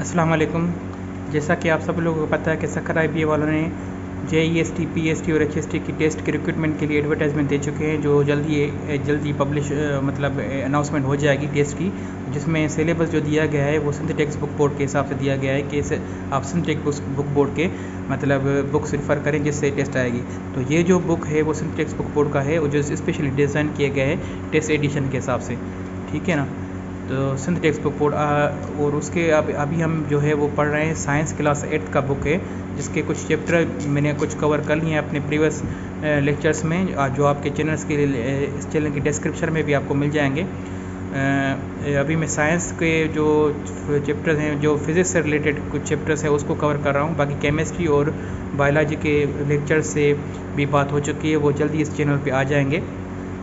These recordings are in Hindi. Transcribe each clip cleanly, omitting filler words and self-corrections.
अस्सलाम वालेकुम। जैसा कि आप सब लोगों को पता है कि सखर IBA वालों ने JEST, PST और HST की टेस्ट के रिक्रूटमेंट के लिए एडवर्टाइजमेंट दे चुके हैं, जो जल्दी पब्लिश मतलब अनाउंसमेंट हो जाएगी टेस्ट की, जिसमें सिलेबस जो दिया गया है वो सिंध टेक्स्ट बुक बोर्ड के हिसाब से दिया गया है कि आप सिंध टेक्स्ट बुक बोर्ड के मतलब बुक्स रेफ़र करें जिससे टेस्ट आएगी। तो ये जो बुक है वो सिंध टेक्स्ट बुक बोर्ड का है और जो स्पेशली डिज़ाइन किया गया है टेस्ट एडिशन के हिसाब से, ठीक है ना। तो सिंध टेक्स्ट बुक बोर्ड और उसके अभी हम जो है वो पढ़ रहे हैं साइंस क्लास 8 का बुक है, जिसके कुछ चैप्टर मैंने कुछ कवर कर लिए हैं अपने प्रीवियस लेक्चर्स में, जो आपके चैनल्स के लिए इस चैनल की डिस्क्रिप्शन में भी आपको मिल जाएंगे। अभी मैं साइंस के जो चैप्टर्स हैं, जो फिज़िक्स से रिलेटेड कुछ चैप्टर्स हैं उसको कवर कर रहा हूँ। बाकी केमिस्ट्री और बायोलॉजी के लेक्चर्स से भी बात हो चुकी है, वो जल्दी इस चैनल पे आ जाएंगे।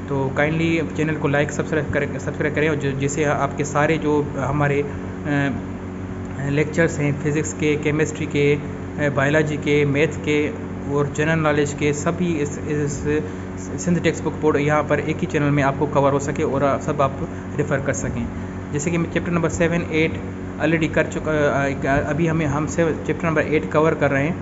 तो काइंडली चैनल को लाइक सब्सक्राइब करें और जिससे आपके सारे जो हमारे लेक्चर्स हैं फिज़िक्स के, केमिस्ट्री के, बायोलॉजी के, मैथ के और जनरल नॉलेज के सभी इस सिंध टेक्स्ट बुक बोर्ड यहाँ पर एक ही चैनल में आपको कवर हो सके और सब आप रेफ़र कर सकें। जैसे कि मैं चैप्टर नंबर 7, 8 ऑलरेडी कर चुका, अभी हम से चैप्टर नंबर 8 कवर कर रहे हैं,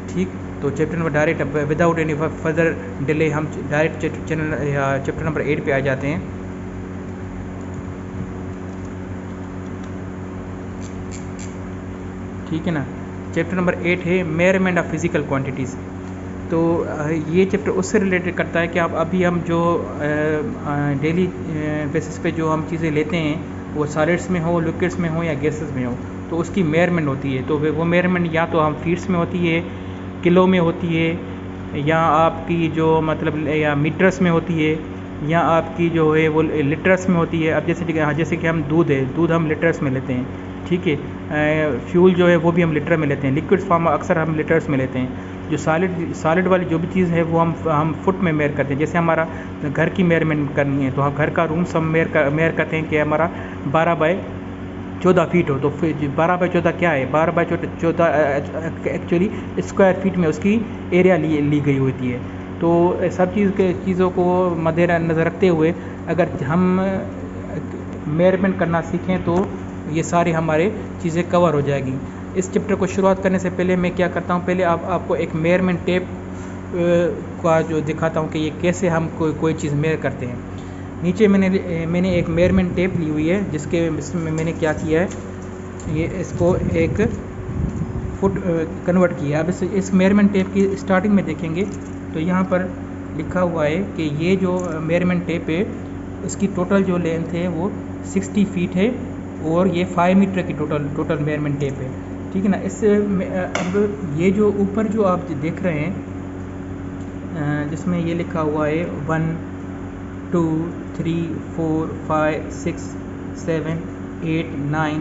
ठीक। तो chapter number direct without any further delay हम डायरेक्ट चैप्टर नंबर 8 पे आ जाते हैं। ठीक है ना। चैप्टर नंबर 8 है मेजरमेंट ऑफ फिजिकल क्वांटिटीज़। तो ये चैप्टर उससे रिलेटेड करता है कि आप अभी हम जो डेली बेसिस पे जो हम चीज़ें लेते हैं वो सॉलिड्स में हो, लिक्विड्स में हो या गैसेस में हो, तो उसकी मेजरमेंट होती है। तो वो मेजरमेंट या तो हम फीट्स में होती है, किलो में होती है, या आपकी जो मतलब या मीटर्स में होती है, या आपकी जो है वो लीटर्स में होती है। अब जैसे कि हम दूध हम लीटर्स में लेते हैं, ठीक है। फ्यूल जो है वो भी हम लीटर में लेते हैं, लिक्विड फॉर्म अक्सर हम लीटर्स में लेते हैं। जो सॉलिड वाली जो भी चीज़ है वो हम फुट में मेयर करते हैं। जैसे हमारा घर की मेयरमेंट करनी है तो हम घर का रूम्स हम मेयर करते हैं कि हमारा 12x14 फीट हो। तो 12x14 क्या है? 12x14 एक्चुअली स्क्वायर फीट में उसकी एरिया ली गई होती है। तो सब चीज़ों को मद्देनज़र रखते हुए अगर हम मेजरमेंट करना सीखें तो ये सारी हमारे चीज़ें कवर हो जाएगी। इस चैप्टर को शुरुआत करने से पहले मैं क्या करता हूँ, पहले आपको एक मेजरमेंट टेप का जो दिखाता हूँ कि ये कैसे हम कोई चीज़ मेयर करते हैं। नीचे मैंने एक मेजरमेंट टेप ली हुई है, जिसमें मैंने क्या किया है, ये इसको एक फुट कन्वर्ट किया। अब इस मेजरमेंट टेप की स्टार्टिंग में देखेंगे तो यहाँ पर लिखा हुआ है कि ये जो मेजरमेंट टेप है इसकी टोटल जो लेंथ है वो 60 फीट है और ये 5 मीटर की टोटल मेजरमेंट टेप है, ठीक है ना। इससे अब ये जो ऊपर जो आप देख रहे हैं जिसमें ये लिखा हुआ है 1 2 3 4 5 6 7 8 9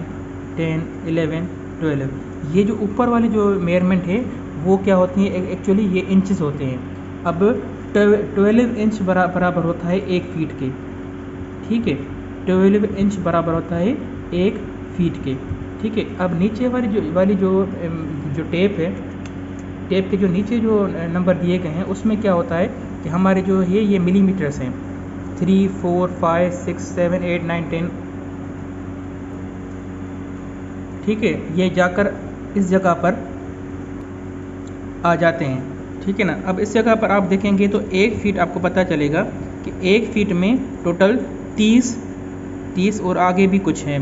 10 11 12, ये जो ऊपर वाली जो मेजरमेंट है वो क्या होती है, एक्चुअली ये इंचेस होते हैं। अब 12 इंच बराबर होता है 1 फीट के, ठीक है। 12 इंच बराबर होता है 1 फीट के, ठीक है। अब नीचे वाली जो टेप है, टेप के जो नीचे जो नंबर दिए गए हैं उसमें क्या होता है कि हमारे जो है ये मिलीमीटर्स हैं, 3 4 5 6 7 8 9 10, ठीक है। ये जाकर इस जगह पर आ जाते हैं, ठीक है ना। अब इस जगह पर आप देखेंगे तो 1 फीट आपको पता चलेगा कि 1 फीट में टोटल 30 और आगे भी कुछ हैं,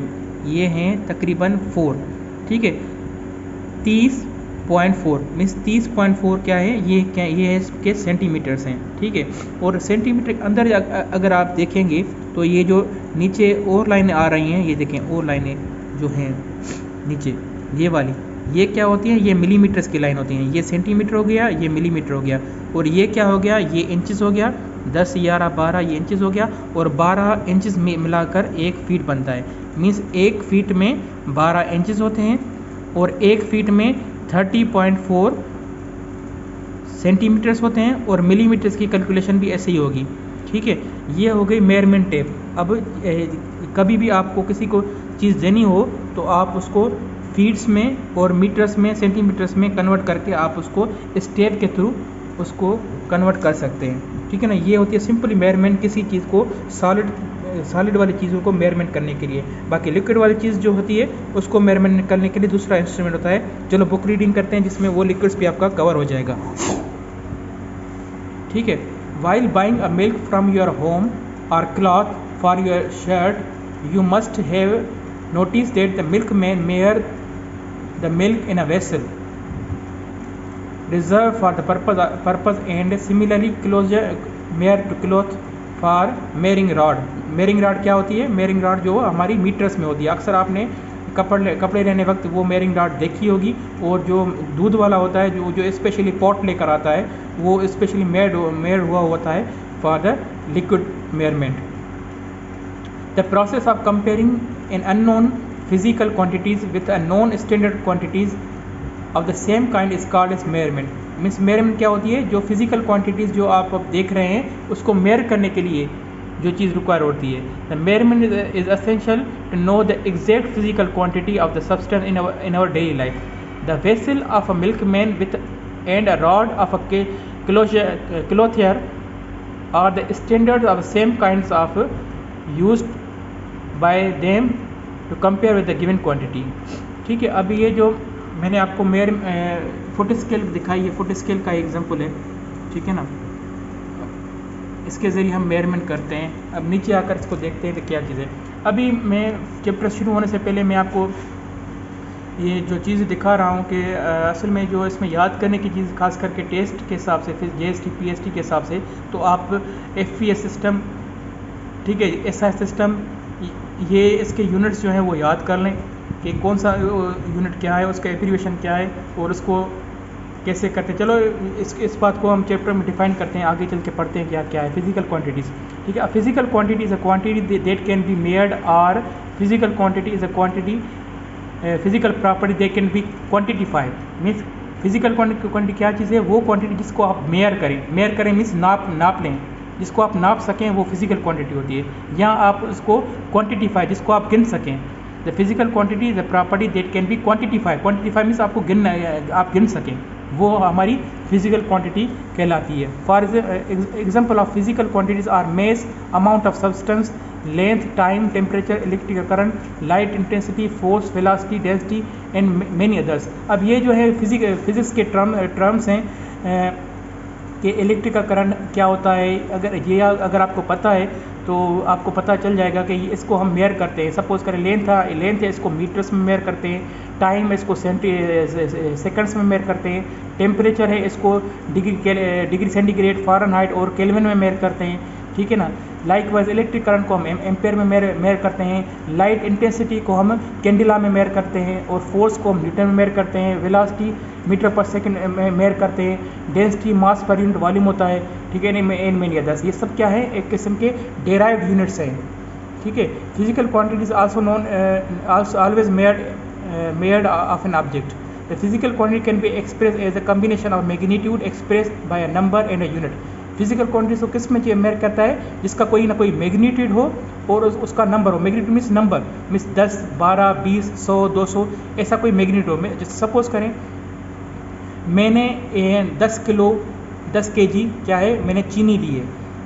ये हैं तकरीबन 4, ठीक है। 30.4 मीन्स 30.4 क्या है, ये है इसके सेंटीमीटर्स हैं, ठीक है। और सेंटीमीटर के अंदर अगर आप देखेंगे तो ये जो नीचे और लाइनें आ रही हैं, ये देखें और लाइनें जो हैं नीचे ये वाली, ये क्या होती हैं, ये मिलीमीटर्स की लाइन होती हैं। ये सेंटीमीटर हो गया, ये मिलीमीटर हो गया, और ये क्या हो गया, ये इंचेस हो गया। 10 11 12 ये इंचेस हो गया, और 12 इंचेस में मिलाकर 1 फीट बनता है। मीन्स 1 फीट में 12 इंचेस होते हैं और 1 फीट में 30.4 सेंटीमीटर्स होते हैं, और मिलीमीटर्स की कैलकुलेशन भी ऐसे ही होगी, ठीक है। ये हो गई मेजरमेंट टेप। अब कभी भी आपको किसी को चीज़ देनी हो तो आप उसको फीट्स में और मीटर्स में, सेंटीमीटर्स में कन्वर्ट करके आप उसको इस टेप के थ्रू उसको कन्वर्ट कर सकते हैं, ठीक है ना। ये होती है सिंपली मेजरमेंट किसी चीज़ को सॉलिड सॉलिड वाली चीज़ों को मेजरमेंट करने के लिए। बाकी लिक्विड वाली चीज़ जो होती है उसको मेजरमेंट करने के लिए दूसरा इंस्ट्रूमेंट होता है। चलो बुक रीडिंग करते हैं जिसमें वो लिक्विड्स भी आपका कवर हो जाएगा। ठीक है, while buying a milk from your home और cloth for your shirt you must have notice that the milk man measure the milk in a vessel reserved for the purpose and similarly closure measure to cloth for measuring rod। measuring rod क्या होती है? measuring rod जो हमारी मीटर्स में होती है। अक्सर आपने कपड़े लेने वक्त वो measuring rod देखी होगी। और जो दूध वाला होता है जो स्पेशली पॉट लेकर आता है वो स्पेशली मेड हुआ होता है for the liquid measurement. The process of comparing in unknown physical quantities with a non standard quantities of the same kind is called as measurement. Means measurement क्या होती है? जो फिजिकल क्वांटिटीज़ जो आप अब देख रहे हैं उसको मेयर करने के लिए जो चीज़ रिक्वायर होती है। The measurement is essential to know the exact physical quantity of the substance in our daily life. The vessel of a milk man with and a rod of a clothier are the standard of same kinds of used by them to compare with the given quantity. ठीक है, अभी ये जो मैंने आपको फुट स्केल दिखाई है, फुट स्केल का एग्जांपल है। ठीक है ना, इसके ज़रिए हम मेजरमेंट करते हैं। अब नीचे आकर इसको देखते हैं तो क्या चीज़ है। अभी मैं चैप्टर शुरू होने से पहले मैं आपको ये जो चीज़ दिखा रहा हूँ कि असल में जो इसमें याद करने की चीज़ खास करके टेस्ट के हिसाब से, फिर JST PST के हिसाब से, तो आप FPS सिस्टम, ठीक है, SI सिस्टम, ये इसके यूनिट्स जो हैं वो याद कर लें कि कौन सा यूनिट क्या है, उसका एब्रीविएशन क्या है और उसको कैसे करते हैं। चलो इस बात को हम चैप्टर में डिफाइन करते हैं, आगे चल के पढ़ते हैं क्या क्या है। फिजिकल क्वांटिटीज़, ठीक है। Physical quantity is a quantity that can be measured, और physical quantity is a quantity physical property that can be quantified. Means physical quantity क्या चीज़ है? वो क्वांटिटी जिसको आप मेयर करें मीन्स नाप लें, जिसको आप नाप सकें वो फिजिकल क्वांटिटी होती है। या आप उसको क्वांटिटीफाई, जिसको आप गिन सकें। The physical quantity is a property that can be quantify means आपको आप गिन सकें, वो हमारी फिजिकल क्वांटिटी कहलाती है। For example of physical quantities are mass, amount of substance, length, time, temperature, electrical current, light intensity, force, velocity, density and many others. अब ये जो है फिजिक्स के टर्म्स हैं कि इलेक्ट्रिकल करंट क्या होता है। अगर आपको पता है तो आपको पता चल जाएगा कि इसको हम मेयर करते हैं। सपोज करें लेंथ है, इसको मीटर्स में मेयर करते हैं। टाइम है, इसको सेकंड्स में मेयर करते हैं। टेम्परेचर है, इसको डिग्री सेंटीग्रेड, फ़ारेनहाइट और केल्विन में मेयर करते हैं। ठीक है ना। लाइक वाइज इलेक्ट्रिक करंट को हम एम्पेयर में मेयर करते हैं। लाइट इंटेंसिटी को हम कैंडिला में मेयर करते हैं और फोर्स को हम न्यूटन में मेयर करते हैं। वेलोसिटी मीटर पर सेकंड में मेयर करते हैं। Density mass per unit volume होता है। ठीक है, एन मेनी अदर्स। ये सब क्या है? एक किस्म के डेराइव्ड यूनिट्स हैं। ठीक है। Physical quantities also known always measured of an object. The physical quantity can be express as a combination of magnitude expressed by a number and a unit. Physical quantity को किस में मेयर करता है? जिसका कोई ना कोई मैग्नीट्यूड हो और उसका नंबर हो। मैग्नीट्यूड मीन्स नंबर, मीन्स 10, 12, 20, 100, 200 ऐसा कोई मैग्नीट्यूड हो। जैसे सपोज करें मैंने 10 kg क्या है, मैंने चीनी ली है।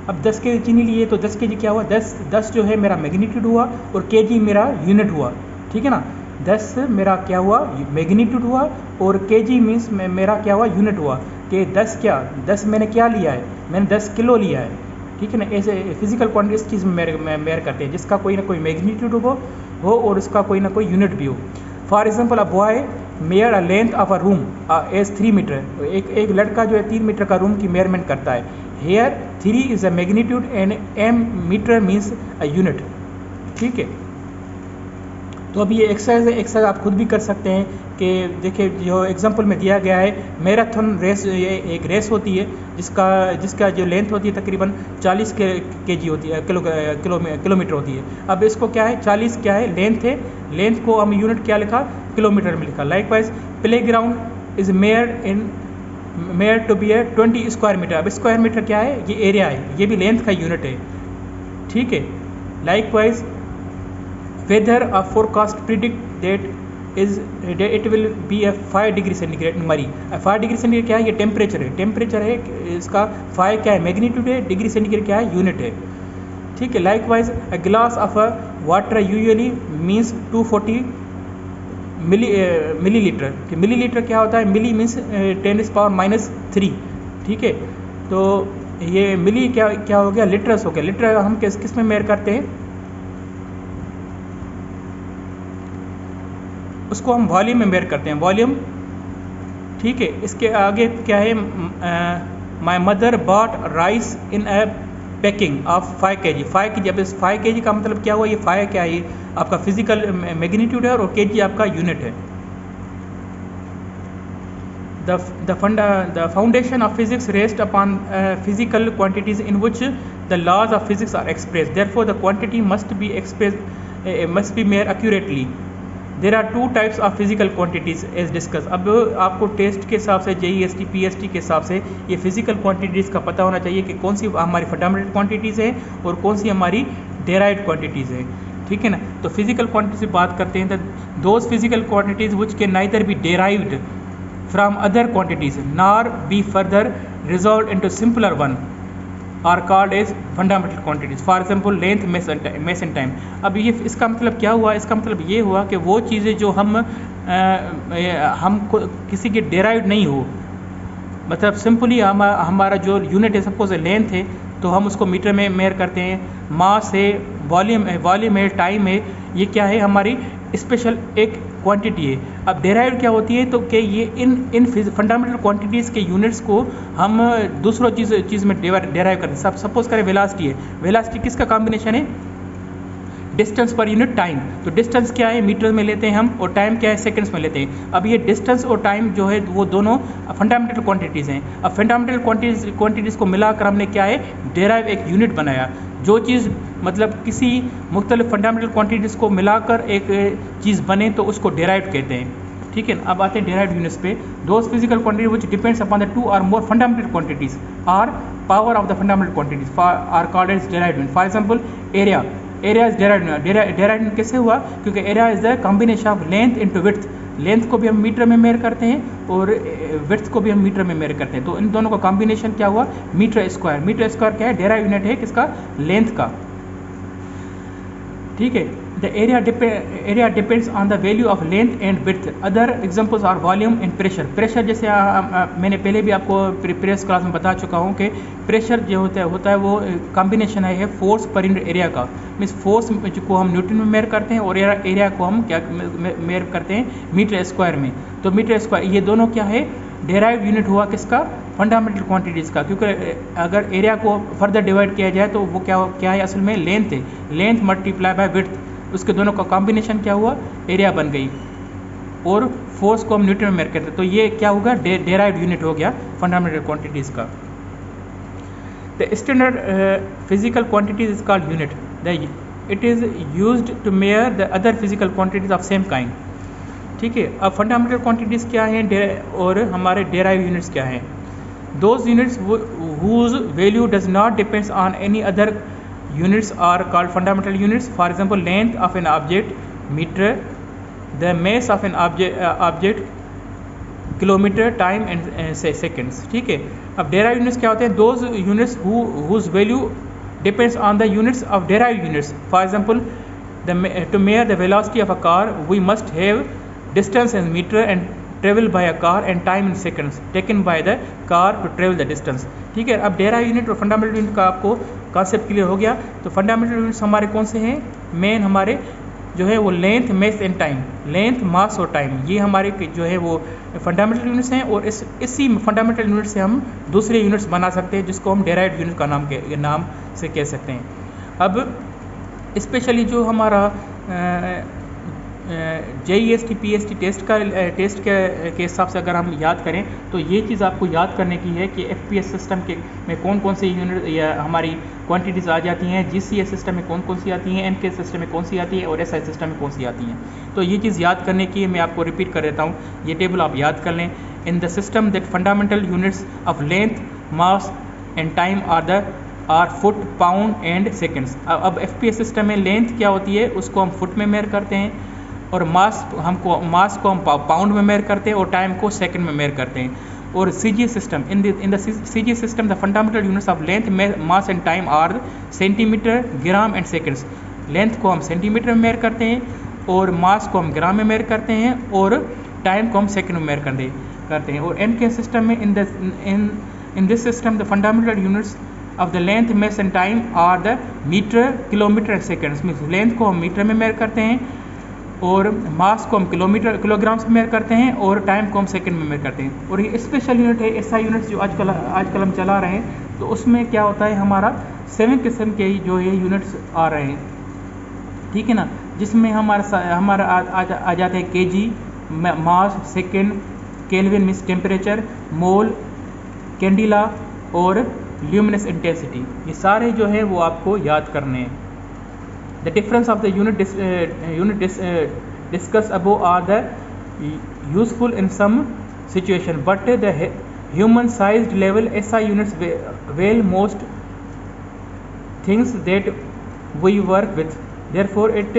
अब 10 kg चीनी ली है तो 10 kg क्या हुआ? 10 जो है मेरा मैग्नीट्यूड हुआ और kg मेरा यूनिट हुआ। ठीक है ना। 10 मेरा क्या हुआ? मैग्नीट्यूड हुआ और kg मीन्स मेरा क्या हुआ? यूनिट हुआ। कि 10 मैंने क्या लिया है? मैंने 10 किलो लिया है। ठीक है ना। ऐसे फिजिकल क्वांटिटी इस चीज़ में मेयर करते हैं जिसका कोई ना कोई मैग्नीट्यूड हो और उसका कोई ना कोई यूनिट भी हो। For example a boy measure a length of a room as 3 metre. एक लड़का जो है 3 मीटर का रूम की मेयरमेंट करता है। Here 3 is a magnitude and m metre means a unit. ठीक है। तो अब ये एक्सरसाइज आप खुद भी कर सकते हैं कि देखिए जो एग्जांपल में दिया गया है, मैराथन रेस, ये एक रेस होती है जिसका जो लेंथ होती है तकरीबन 40 kg होती है, किलोमीटर होती है। अब इसको क्या है? 40 क्या है? लेंथ है। लेंथ को हम यूनिट क्या लिखा? किलोमीटर में लिखा। Likewise play ground is measure to be 20 square metre. अब स्क्वायर मीटर क्या है? ये एरिया है, ये भी लेंथ का यूनिट है। ठीक है। Likewise weather a forecast predict that it will be a 5 degree centigrade मरी। 5 डिग्री सेंटीग्रेड क्या है? ये टेम्परेचर है। इसका 5 क्या है? मैग्नीट्यूड है। डिग्री सेंटीग्रेड क्या है? यूनिट है। ठीक है। Likewise a glass of a water usually means 240 millilitre. कि मिलीलीटर क्या होता है, मिली मीन्स 10⁻⁻3, ठीक है। तो ये मिली क्या क्या हो गया, लीटर्स हो गया। लीटर हम किस में मेयर करते हैं, उसको हम वॉल्यूम में मेयर करते हैं, वॉल्यूम, ठीक है। इसके आगे क्या है, my mother bought rice in a packing of 5 kg। 5 kg, अब इस 5 kg का मतलब क्या हुआ, ये 5 क्या है, ये आपका फिजिकल मैग्नीट्यूड है और kg आपका यूनिट है। The foundation of physics rests upon physical quantities in which the laws of physics are expressed. Therefore, the quantity must be measured accurately. There are two types of physical quantities as discussed. अब आपको टेस्ट के हिसाब से, JEST PST के हिसाब से ये फिजिकल क्वांटिटीज़ का पता होना चाहिए कि कौन सी हमारी फंडामेंटल क्वांटिटीज़ हैं और कौन सी हमारी डेराइव्ड क्वांटिटीज़ हैं, ठीक है ना। तो फिजिकल क्वांटिटी से बात करते हैं, those physical quantities which can neither be derived from other quantities nor be further resolved into simpler one are called as fundamental quantities. For example, length, mass and time. अब ये इसका मतलब क्या हुआ, इसका मतलब ये हुआ कि वो चीज़ें जो हम किसी के डेराइव नहीं हो, मतलब सिंपली हमारा जो यूनिट है, सपोज लेंथ है तो हम उसको मीटर में मेयर करते हैं, मास है, वॉल्यूम है, टाइम है, ये क्या है, हमारी स्पेशल एक क्वांटिटी है। अब डेराइव क्या होती है, तो कि ये इन फंडामेंटल क्वांटिटीज़ के यूनिट्स को हम दूसरों चीज़ में डेराइव करते हैं। सपोज करें वेलोसिटी है, वेलोसिटी किसका कॉम्बिनेशन है, डिस्टेंस पर यूनिट टाइम। तो डिस्टेंस क्या है, मीटर में लेते हैं हम, और टाइम क्या है, सेकंड्स में लेते हैं। अब ये डिस्टेंस और टाइम जो है वो दोनों फंडामेंटल क्वांटिटीज़ हैं। अब फंडामेंटल क्वांटिटीज़ को मिलाकर हमने क्या है, डेराइव एक यूनिट बनाया। जो चीज़ मतलब किसी मुख्तलिफ फंडामेंटल क्वांटिटीज़ को मिलाकर एक चीज़ बने तो उसको डेराइव कहते हैं, ठीक है। अब आते हैं डेराइव्ड यूनिट्स पे। Those physical quantity which depends upon the 2 or more fundamental quantities or power of the fundamental quantities are called as derived unit. For example, area is derived कैसे हुआ, क्योंकि area is the combination of length into width. Length को भी हम मीटर में मेयर करते हैं और विड्थ को भी हम मीटर में मेयर करते हैं, तो इन दोनों का कॉम्बिनेशन क्या हुआ, मीटर स्क्वायर। मीटर स्क्वायर क्या है, डेराइव्ड यूनिट है किसका, लेंथ का, ठीक है। The area depends on the value of length and width. Other examples are volume and pressure. Pressure जैसे मैंने पहले भी आपको प्रीवियस क्लास में बता चुका हूँ कि प्रेशर जो होता है वो कॉम्बिनेशन है फोर्स पर यूनिट एरिया का। मीन्स फोर्स को हम न्यूटन में मेयर करते हैं और एरिया को हम क्या मेयर करते हैं, मीटर स्क्वायर में। तो मीटर स्क्वायर ये दोनों क्या है, डेराइव यूनिट हुआ किसका, फंडामेंटल क्वांटिटीज़ का। क्योंकि अगर एरिया को फर्दर डिवाइड किया जाए तो वो क्या है, असल में लेंथ है, लेंथ मल्टीप्लाई बाय विड्थ, उसके दोनों का कॉम्बिनेशन क्या हुआ, एरिया बन गई, और फोर्स को हम न्यूटन में मेयर करते हैं। तो ये क्या होगा, डेराइव यूनिट हो गया फंडामेंटल क्वांटिटीज़ का। The standard physical quantities is called unit. It is used to measure the other physical quantities of same kind, ठीक है। अब फंडामेंटल क्वांटिटीज़ क्या हैं और हमारे डेराइव यूनिट्स क्या हैं। Those units whose value does not depends on any other units are called fundamental units. For example, length of an object meter, the mass of an object kilometre, time and seconds, ठीक है। अब डेराइव यूनिट्स क्या होते हैं, those units whose value depends on the units of derived units. For example, to measure the velocity of a car we must have distance in meter and travel by a car and time in seconds taken by the car to travel the distance, ठीक है। अब डेराइव यूनिट और फंडामेंटल यूनिट का आपको कॉन्सेप्ट क्लियर हो गया। तो फंडामेंटल यूनिट्स हमारे कौन से हैं, मेन हमारे जो है वो length, mass and time. Length, mass और टाइम ये हमारे जो है वो फंडामेंटल यूनिट्स हैं, और इसी फंडामेंटल यूनिट से हम दूसरे यूनिट्स बना सकते हैं जिसको हम डेराइव्ड यूनिट का नाम से कह सकते हैं। अब स्पेशली जो हमारा JEST PST टेस्ट के हिसाब से अगर हम याद करें तो ये चीज़ आपको याद करने की है कि FPS सिस्टम में कौन कौन से यूनिट या हमारी क्वांटिटीज़ आ जाती हैं, GCS सिस्टम में कौन कौन सी आती हैं, MK सिस्टम में कौन सी आती है और SI सिस्टम में कौन सी आती हैं। तो ये चीज़ याद करने की मैं आपको रिपीट कर देता हूँ, ये टेबल आप याद कर लें। In the system that fundamental units of length, mass and time are foot, pound and seconds. अब FPS सिस्टम में लेंथ क्या होती है, उसको हम फुट में मेयर करते हैं, और मास को हम पाउंड में मेयर करते हैं और टाइम को सेकंड में मेयर करते हैं। और CGS system, in the CGS system the fundamental units of length, mass and time are centimetre, gram and seconds. Length को हम सेंटीमीटर में मेयर करते हैं और मास को हम ग्राम में मेयर करते हैं और टाइम को हम सेकेंड में मेयर करते हैं। और NK सिस्टम में in this system the fundamental units of the length, mass and time are the metre, kilometre and seconds. Means length को हम मीटर में मेयर करते हैं और मास को हम किलोग्राम्स में मेयर करते हैं और टाइम को हम सेकंड में मेयर करते हैं। और ये स्पेशल यूनिट है SI यूनिट्स जो आजकल हम चला रहे हैं, तो उसमें क्या होता है हमारा 7 किस्म के जो ये यूनिट्स आ रहे हैं, ठीक है ना, जिसमें हमारा आ जाते हैं kg, मास, सेकेंड, केल्विन मीन्स टेम्परेचर, मोल, कैंडिला और ल्यूमिनस इंटेंसिटी। ये सारे जो है वो आपको याद करने हैं। The difference of the unit discussed above are the useful in some situation, but the human-sized level SI units well most things that we work with. Therefore, it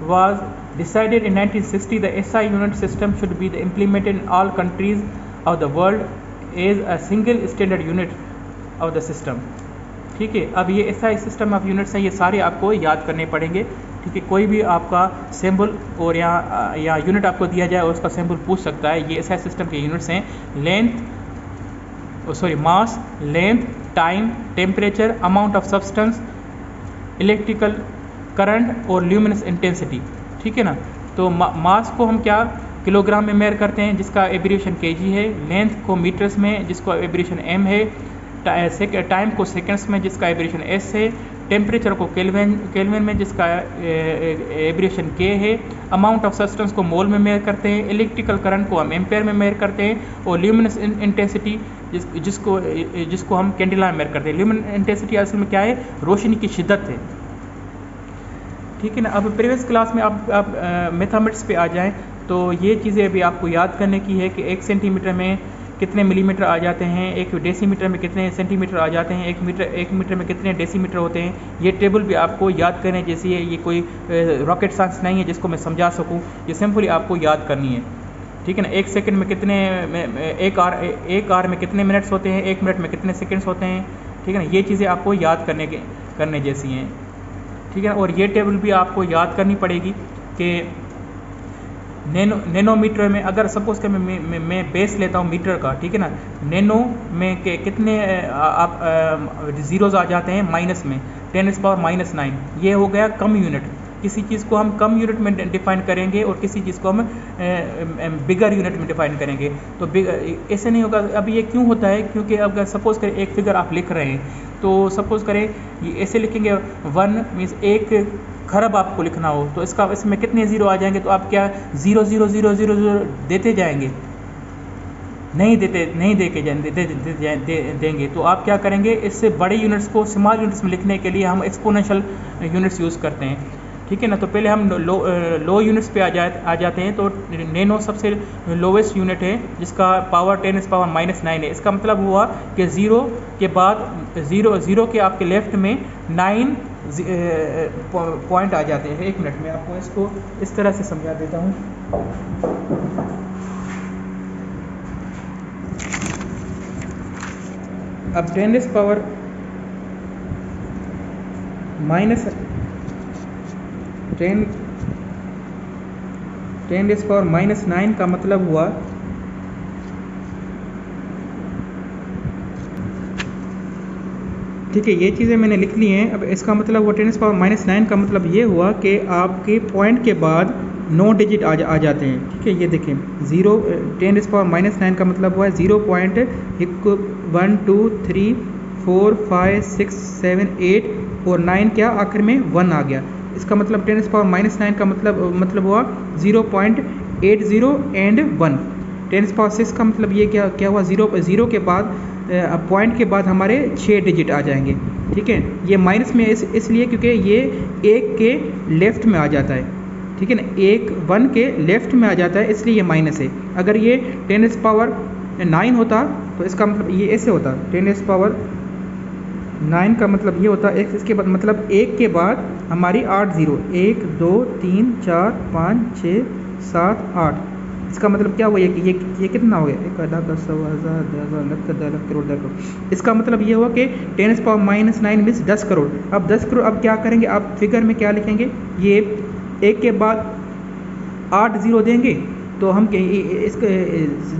was decided in 1960 the SI unit system should be implemented in all countries of the world as a single standard unit of the system. ठीक है, अब ये SI सिस्टम ऑफ यूनिट्स हैं, ये सारे आपको याद करने पड़ेंगे। ठीक है, कोई भी आपका सिंबल और या यूनिट आपको दिया जाए और उसका सिंबल पूछ सकता है। ये SI सिस्टम के यूनिट्स हैं mass, length, time, temperature, amount of substance, electrical current और ल्यूमिनस इंटेंसिटी। ठीक है ना, तो मास को हम क्या किलोग्राम में मेयर करते हैं जिसका एब्रिविएशन kg है, लेंथ को मीटर्स में जिसका एब्रिविएशन m है, टाइम को सेकेंड्स में जिसका एब्रिविएशन s है, टेम्परेचर को केल्विन में जिसका एब्रिविएशन k है, अमाउंट ऑफ सब्सटेंस को मोल में मेयर करते हैं, इलेक्ट्रिकल करंट को हम एम्पेयर में मेयर करते हैं और ल्यूमिनस इंटेंसिटी जिसको हम कैंडिला में मेयर करते हैं। ल्यूमिनस इंटेंसिटी असल में क्या है, रोशनी की शिद्दत है। ठीक है ना, अब प्रीवियस क्लास में आप मैथमेटिक्स पे आ जाएं तो ये चीज़ें अभी आपको याद करने की है कि 1 सेंटीमीटर में कितने मिलीमीटर आ जाते हैं, 1 डेसीमीटर में कितने सेंटीमीटर आ जाते हैं, 1 मीटर में कितने डेसीमीटर होते हैं। ये टेबल भी आपको याद करने जैसी है, ये कोई रॉकेट साइंस नहीं है जिसको मैं समझा सकूं, ये सिंपली आपको याद करनी है। ठीक है ना, 1 सेकंड में कितने, एक आर में कितने मिनट्स होते हैं, 1 मिनट में कितने सेकेंड्स होते हैं। ठीक है ना, ये चीज़ें आपको याद करने जैसी हैं। ठीक है ना, और ये टेबल भी आपको याद करनी पड़ेगी कि नैनोमीटर में अगर सपोज कि मैं बेस लेता हूँ मीटर का, ठीक है ना, नैनो में के कितने आप ज़ीरोज़ आ जाते हैं माइनस में, 10⁻⁹ ये हो गया कम यूनिट। किसी चीज़ को हम कम यूनिट में डिफ़ाइन करेंगे और किसी चीज़ को हम बिगर यूनिट में डिफ़ाइन करेंगे, तो ऐसे नहीं होगा। अब ये क्यों होता है, क्योंकि अगर सपोज़ करें एक फिगर आप लिख रहे हैं तो सपोज़ करें ये ऐसे लिखेंगे 1 मीन्स 1 खरब आपको लिखना हो तो इसमें कितने ज़ीरो आ जाएंगे, तो आप क्या 0 0 0 0 0 देते जाएंगे, नहीं देंगे। तो आप क्या करेंगे, इससे बड़े यूनिट्स को स्मॉल यूनिट्स में लिखने के लिए हम एक्सपोनेंशियल यूनिट्स यूज़ करते हैं। ठीक है ना, तो पहले हम लो यूनिट्स पे आ जाते हैं। तो नैनो सबसे लोवेस्ट यूनिट है जिसका पावर 10⁻⁹ है। इसका मतलब हुआ कि ज़ीरो के बाद ज़ीरो के आपके लेफ्ट में 9 पॉइंट आ जाते हैं। 1 मिनट में आपको इसको इस तरह से समझा देता हूँ। अब 10⁻⁹ का मतलब हुआ ठीक है, ये चीज़ें मैंने लिख ली हैं। अब इसका मतलब हुआ 10⁻⁹ का मतलब ये हुआ कि आपके पॉइंट के बाद 9 डिजिट आ जाते हैं। ठीक है, ये देखें 10⁻⁹ का मतलब हुआ 0.1 1 2 3 4 5 6 7 8 और 9 क्या आखिर में 1 आ गया। इसका मतलब 10⁻⁹ का मतलब हुआ 0.80 एंड 1। 10⁻⁶ का मतलब ये क्या हुआ, ज़ीरो के बाद पॉइंट के बाद हमारे 6 डिजिट आ जाएंगे। ठीक है, ये माइनस में इसलिए क्योंकि ये 1 के लेफ़्ट में आ जाता है। ठीक है ना, 1 के लेफ़्ट में आ जाता है इसलिए ये माइनस है। अगर ये 10⁻9 होता तो इसका मतलब ये ऐसे होता, 10⁻9 का मतलब ये होता है, इसके बाद मतलब 1 के बाद हमारी 8 ज़ीरो, 1 2 3 4 5 6 7 8 इसका मतलब क्या हुआ ये कितना हो गया, 1 लाख 10 हज़ार 10 लाख 10 लाख करोड़ 10 करोड़। इसका मतलब ये हुआ कि 10⁻⁻9 मीन्स 10 करोड़। अब 10 करोड़ अब क्या करेंगे, आप फिगर में क्या लिखेंगे, ये एक के बाद 8 ज़ीरो देंगे तो हम इसके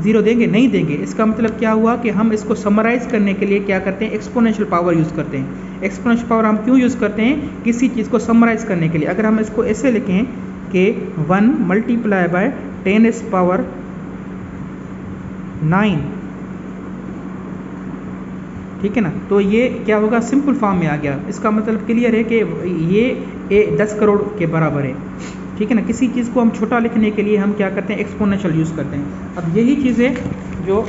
ज़ीरो देंगे नहीं देंगे। इसका मतलब क्या हुआ कि हम इसको समराइज़ करने के लिए क्या करते हैं, एक्सपोनेंशियल पावर यूज़ करते हैं। एक्सपोनेंशियल पावर हम क्यों यूज़ करते हैं, किसी चीज़ को समराइज़ करने के लिए। अगर हम इसको ऐसे लिखें कि 1 मल्टीप्लाई बाय 10⁻⁹ ठीक है ना, तो ये क्या होगा, सिंपल फॉर्म में आ गया। इसका मतलब क्लियर है कि ये 10 करोड़ के बराबर है, ठीक है ना। किसी चीज़ को हम छोटा लिखने के लिए हम क्या करते हैं, एक्सपोनेंशियल यूज़ करते हैं। अब यही चीज़ें जो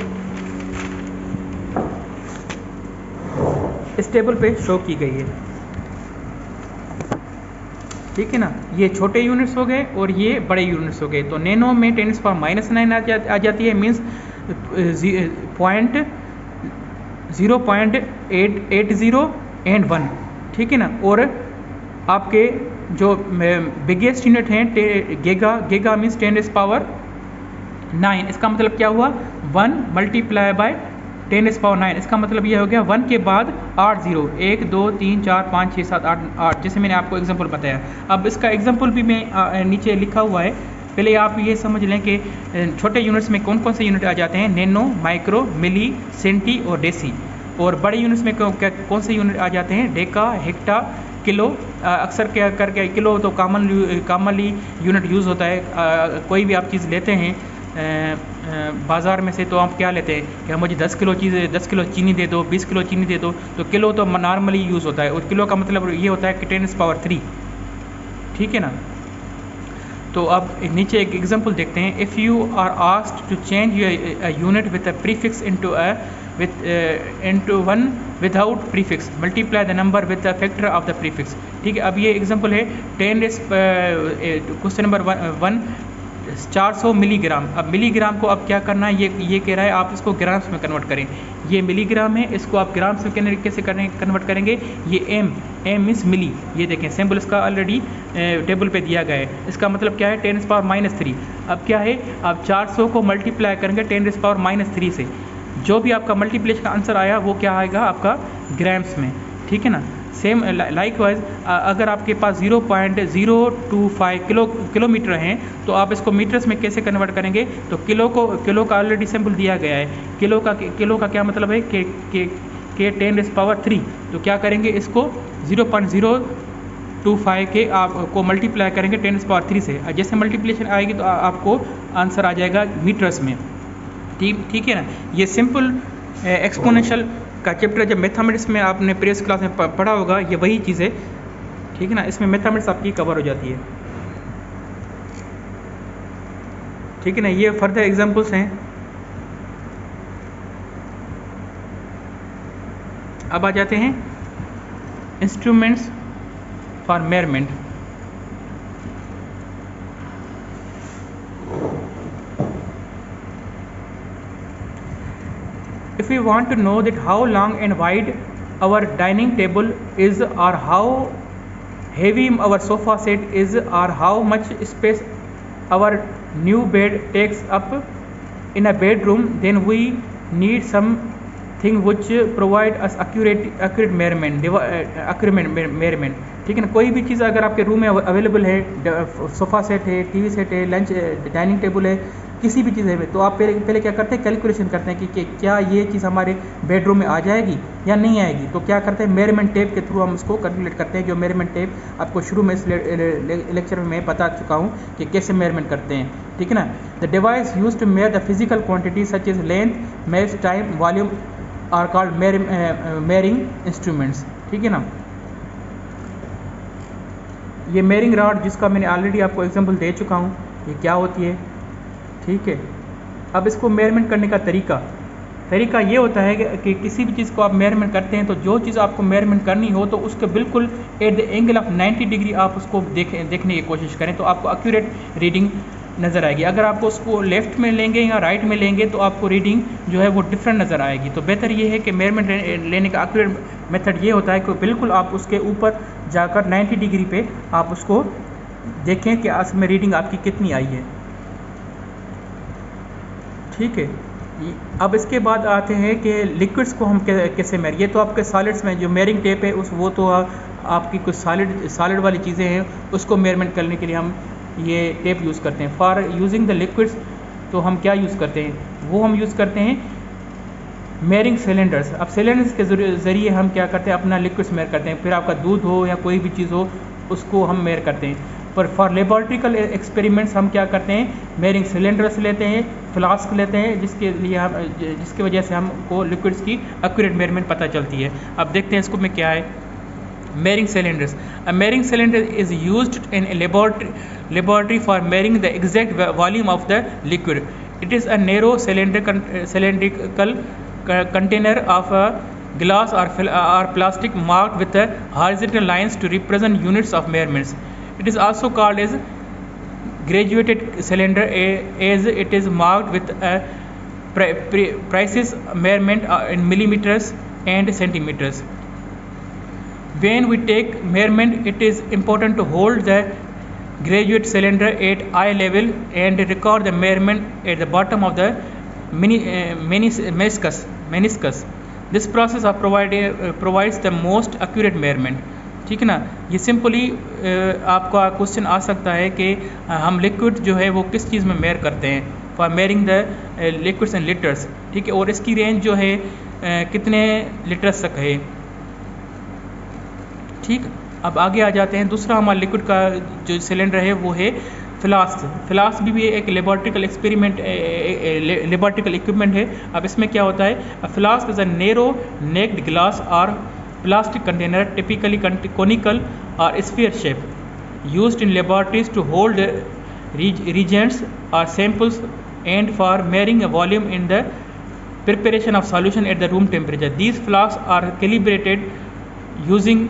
इस टेबल पे शो की गई है, ठीक है ना, ये छोटे यूनिट्स हो गए और ये बड़े यूनिट्स हो गए। तो नैनो में 10⁻⁻9 आ जाती है, मीन्स 0.880 एंड 1, ठीक है ना। और आपके जो बिगेस्ट यूनिट हैं गीगा मीन्स 10⁻9। इसका मतलब क्या हुआ, 1 मल्टीप्लाई बाय 10⁻9। इसका मतलब ये हो गया 1 के बाद 8 ज़ीरो, 1 2 3 4 5 6 7 8, जैसे मैंने आपको एग्जांपल बताया। अब इसका एग्जांपल भी मैं नीचे लिखा हुआ है। पहले आप ये समझ लें कि छोटे यूनिट्स में कौन कौन से यूनिट आ जाते हैं, नैनो, माइक्रो, मिली, सेंटी और डेसी। और बड़े यूनिट्स में कौन से यूनिट आ जाते हैं, डेका, हेक्टा, किलो। अक्सर क्या करके किलो तो कॉमनली यूनिट यूज़ होता है। कोई भी आप चीज़ लेते हैं बाज़ार में से, तो आप क्या लेते हैं कि मुझे 10 किलो चीनी दे दो, 20 किलो चीनी दे दो, तो किलो तो नॉर्मली यूज़ होता है। और किलो का मतलब ये होता है कि 10⁻3, ठीक है ना। तो अब नीचे एक एग्जांपल देखते हैं। If you are asked to change your unit with a prefix into 1 without prefix, multiply the number with the factor of the prefix, ठीक है। अब ये एग्जांपल है क्वेश्चन नंबर 1 400 मिलीग्राम। अब मिलीग्राम को अब क्या करना है, ये कह रहा है आप इसको ग्राम्स में कन्वर्ट करें। ये मिलीग्राम है, इसको आप ग्राम्स में कैसे कन्वर्ट करेंगे, ये एम मीन्स मिली। ये देखें सिंबल इसका ऑलरेडी टेबल पे दिया गया है। इसका मतलब क्या है, 10⁻³ अब क्या है, आप 400 को मल्टीप्लाई करेंगे 10⁻³ से, जो भी आपका मल्टीप्लिकेशन का आंसर आया वो क्या आएगा आपका ग्राम्स में, ठीक है ना। सेम लाइकवाइज अगर आपके पास 0.025 किलोमीटर हैं, तो आप इसको मीटर्स में कैसे कन्वर्ट करेंगे, तो किलो का ऑलरेडी सिंबल दिया गया है। किलो का क्या मतलब है कि 10⁻3, तो क्या करेंगे, इसको 0.025 के आपको मल्टीप्लाई करेंगे 10⁻3 से। जैसे मल्टीप्लिकेशन आएगी तो आपको आंसर आ जाएगा मीटर्स में, ठीक है ना। ये सिंपल एक्सपोनेंशियल का चैप्टर जब मैथमेटिक्स में आपने प्रीवियस क्लास में पढ़ा होगा, ये वही चीज़ है, ठीक है ना। इसमें मैथमेटिक्स आपकी कवर हो जाती है, ठीक है ना। ये फर्दर एग्जांपल्स हैं। अब आ जाते हैं instruments for measurement. If we want to know that how long and wide our dining table is, or how heavy our sofa set is, or how much space our new bed takes up in a bedroom, then we need something which provide us accurate measurement, ठीक है ना। कोई भी चीज़ अगर आपके रूम में अवेलेबल है, सोफ़ा सेट है, टीवी सेट है, लंच डाइनिंग टेबल है, किसी भी चीज़ है, तो आप पहले क्या करते हैं, कैलकुलेशन करते हैं कि क्या ये चीज़ हमारे बेडरूम में आ जाएगी या नहीं आएगी। तो क्या करते हैं, मेजरमेंट टेप के थ्रू हम उसको कैलकुलेट करते हैं। जो मेजरमेंट टेप आपको शुरू में इस लेक्चर में मैं बता चुका हूँ कि कैसे मेजरमेंट करते हैं, ठीक है ना। The device use to measure the physical quantity such as length, mass, time, volume are called measuring instruments, ठीक है ना। ये मेयरिंग रॉड जिसका मैंने ऑलरेडी आपको एग्जांपल दे चुका हूँ, ये क्या होती है, ठीक है। अब इसको मेजरमेंट करने का तरीका ये होता है कि किसी भी चीज़ को आप मेजरमेंट करते हैं, तो जो चीज़ आपको मेजरमेंट करनी हो तो उसके बिल्कुल at the angle of 90 degree आप उसको देखने की कोशिश करें, तो आपको एक्यूरेट रीडिंग नज़र आएगी। अगर आपको उसको लेफ़्ट में लेंगे या राइट में लेंगे तो आपको रीडिंग जो है वो डिफरेंट नज़र आएगी। तो बेहतर ये है कि मेजरमेंट लेने का एक्यूरेट मेथड ये होता है कि बिल्कुल आप उसके ऊपर जाकर 90 डिग्री पे आप उसको देखें कि उसमें रीडिंग आपकी कितनी आई है। ठीक है। अब इसके बाद आते हैं कि लिक्विड्स को हम कैसे मेयर, ये तो आपके सॉलिड्स में जो मेयरिंग टेप है उस वो तो आपकी कुछ सॉलिड वाली चीज़ें हैं, उसको मेयरमेंट करने के लिए हम ये टेप यूज़ करते हैं। फॉर यूजिंग द लिक्विड्स तो हम क्या यूज़ करते हैं, वो हम यूज़ करते हैं मेयरिंग सिलेंडर्स। अब सिलेंडर्स के ज़रिए हम क्या करते हैं, अपना लिक्विड्स मेयर करते हैं। फिर आपका दूध हो या कोई भी चीज़ हो उसको हम मेयर करते हैं। पर फॉर लेबॉरेटरिकल एक्सपेरिमेंट्स हम क्या करते हैं, मेयरिंग सिलेंडर्स लेते हैं, फ्लास्क लेते हैं, जिसकी वजह से हमको लिक्विड्स की एक्यूरेट मेयरमेंट पता चलती है। अब देखते हैं इसको में क्या है। Measuring cylinders. A measuring cylinder is used in a laboratory for measuring the exact volume of the liquid. It is a narrow cylindrical container of glass or plastic marked with horizontal lines to represent units of measurements. It is also called as graduated cylinder as it is marked with a precise measurement in millimeters and centimeters. When we take measurement, it is important to hold the graduate cylinder at eye level and record the measurement at the bottom of the meniscus. This process of provides the most accurate measurement. ठीक है ना। ये सिंपली आपका क्वेश्चन आ सकता है कि हम लिक्विड जो है वो किस चीज़ में मेयर करते हैं, for मेयरिंग the liquids and litres. ठीक है, और इसकी रेंज जो है कितने लीटर्स तक है। ठीक, अब आगे आ जाते हैं। दूसरा हमारा लिक्विड का जो सिलेंडर है वो है फ्लास्क। फ्लास्क भी एक लेबॉरेटरिकल एक्सपेरिमेंट लेबॉरेटरिकल इक्विपमेंट है। अब इसमें क्या होता है, flask is a narrow necked glass और plastic container typically conical or sphere shape used in laboratories to hold reagents or samples and for measuring a volume in the preparation of solution at the room temperature. These flasks are calibrated using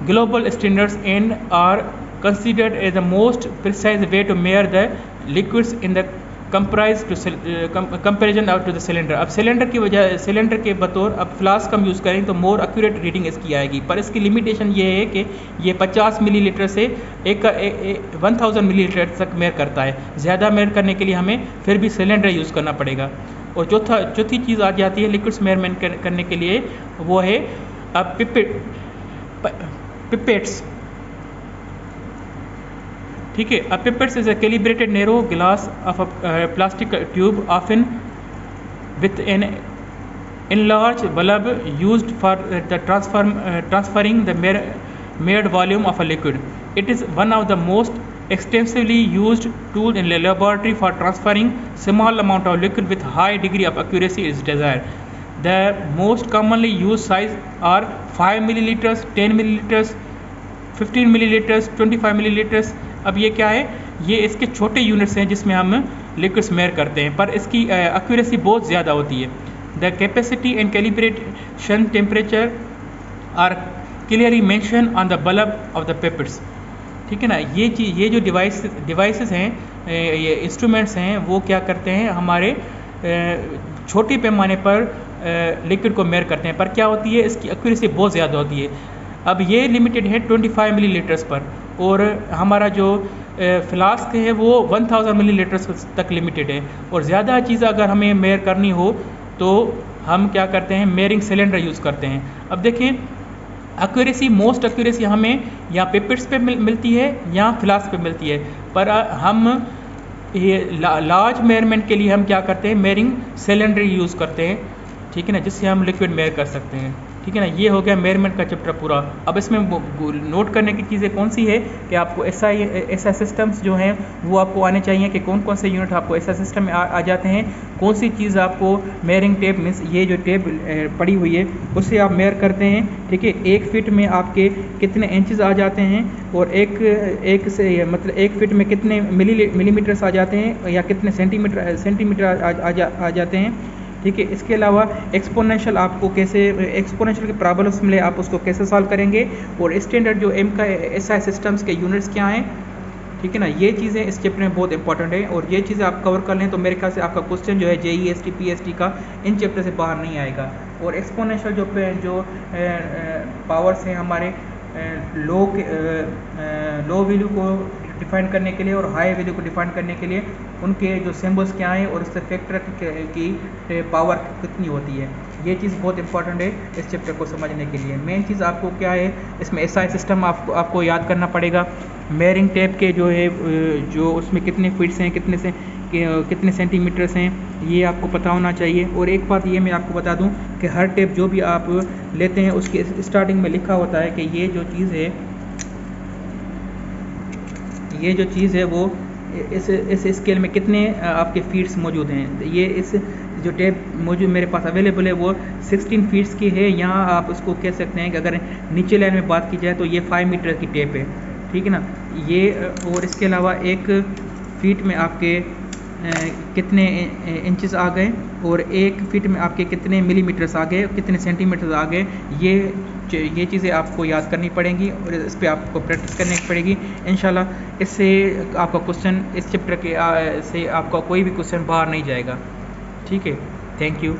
global standards and are considered as the most precise way to measure the liquids in the comparison to the cylinder. अब सिलेंडर के बतौर अब फ्लास्क हम यूज़ करें तो मोर एक्यूरेट रीडिंग इसकी आएगी, पर इसकी लिमिटेशन ये है कि ये 50 मिलीलीटर से 1000 मिलीलीटर तक मेयर करता है। ज़्यादा मेयर करने के लिए हमें फिर भी सिलेंडर यूज़ करना पड़ेगा। और चौथी चीज़ आ जाती है लिक्विड्स मेयरमेंट करने के लिए, वो है अब पिपेट्स। ठीक है, a pipette is a calibrated narrow glass of a plastic tube often with an enlarged bulb used for the transferring the measured volume of a liquid. It is one of the most extensively used tool in the laboratory for transferring small amount of liquid with high degree of accuracy is desired. The most commonly used size are 5 milliliters, 10 milliliters, 15 milliliters, 25 milliliters. अब ये क्या है, ये इसके छोटे यूनिट्स हैं जिसमें हम लिक्विड्स मेयर करते हैं, पर इसकी एक्यूरेसी बहुत ज़्यादा होती है। The capacity and calibration temperature are clearly mention on the bulb of the pipettes. ठीक है ना, ये जो डिवाइसेस हैं, ये इंस्ट्रूमेंट्स हैं, वो क्या करते हैं, हमारे छोटे पैमाने पर लिक्विड को मेयर करते हैं, पर क्या होती है, इसकी एक्यूरेसी बहुत ज़्यादा होती है। अब ये लिमिटेड है 25 मिलीलीटर्स पर, और हमारा जो फ्लास्क है वो 1000 मिलीलीटर्स तक लिमिटेड है। और ज़्यादा चीज़ अगर हमें मेयर करनी हो तो हम क्या करते हैं, मेयरिंग सिलेंडर यूज़ करते हैं। अब देखें, एक्यूरेसी मोस्ट एक्यूरेसी हमें या पिपेट्स पे मिलती है या फ्लास्क पे मिलती है, पर हम ये लार्ज मेयरमेंट के लिए हम क्या करते हैं, मेयरिंग सिलेंडर यूज़ करते हैं। ठीक है ना, जिससे हम लिक्विड मेयर कर सकते हैं। ठीक है ना, ये हो गया मेयरमेंट का चैप्टर पूरा। अब इसमें नोट करने की चीज़ें कौन सी है कि आपको ऐसा सिस्टम्स जो हैं वो आपको आने चाहिए कि कौन कौन से यूनिट आपको ऐसा सिस्टम में आ जाते हैं, कौन सी चीज़ आपको मेयरिंग टेप मीन्स ये जो टेप पड़ी हुई है उससे आप मेयर करते हैं। ठीक है, 1 फीट में आपके कितने इंचज़ आ जाते हैं, और एक से मतलब 1 फीट में कितने मिलीमीटर्स आ जाते हैं, या कितने सेंटीमीटर आ जाते हैं। ठीक है, इसके अलावा एक्सपोनेंशियल आपको कैसे, एक्सपोनेंशियल के प्रॉब्लम्स मिले आप उसको कैसे सॉल्व करेंगे, और स्टैंडर्ड जो एम का एसआई सिस्टम्स के यूनिट्स क्या हैं। ठीक है ना, ये चीज़ें इस चैप्टर में बहुत इंपॉर्टेंट है, और ये चीज़ें आप कवर कर लें तो मेरे ख्याल से आपका क्वेश्चन जो है जेईएसटी पीएसटी का इन चैप्टर से बाहर नहीं आएगा। और एक्सपोनेंशियल जो पावर्स हैं हमारे लो वैल्यू को डिफाइन करने के लिए और हाई वैल्यू को डिफाइन करने के लिए उनके जो सिम्बल्स क्या हैं और उससे फैक्टर की पावर कितनी होती है। ये चीज़ बहुत इंपॉर्टेंट है इस चैप्टर को समझने के लिए। मेन चीज़ आपको क्या है, इसमें एसआई सिस्टम आपको याद करना पड़ेगा। मेयरिंग टेप के जो है जो उसमें कितने फीट्स हैं, कितने सेंटीमीटर्स हैं, ये आपको पता होना चाहिए। और एक बात ये मैं आपको बता दूं कि हर टेप जो भी आप लेते हैं उसके स्टार्टिंग में लिखा होता है कि ये जो चीज़ है वो इस स्केल में कितने आपके फीट्स मौजूद हैं। ये इस जो टेप मौजूद मेरे पास अवेलेबल है वो 16 फीट्स की है। यहाँ आप उसको कह सकते हैं कि अगर नीचे लाइन में बात की जाए तो ये 5 मीटर की टेप है, ठीक है ना। ये और इसके अलावा एक फीट में आपके कितने इंचेस आ गए और एक फीट में आपके कितने मिलीमीटर्स आ गए, कितने सेंटीमीटर्स आ गए, ये चीज़ें आपको याद करनी पड़ेंगी और इस पर आपको प्रैक्टिस करनी पड़ेगी। इंशाल्लाह इससे आपका क्वेश्चन इस चैप्टर के से आपका कोई भी क्वेश्चन बाहर नहीं जाएगा। ठीक है, थैंक यू।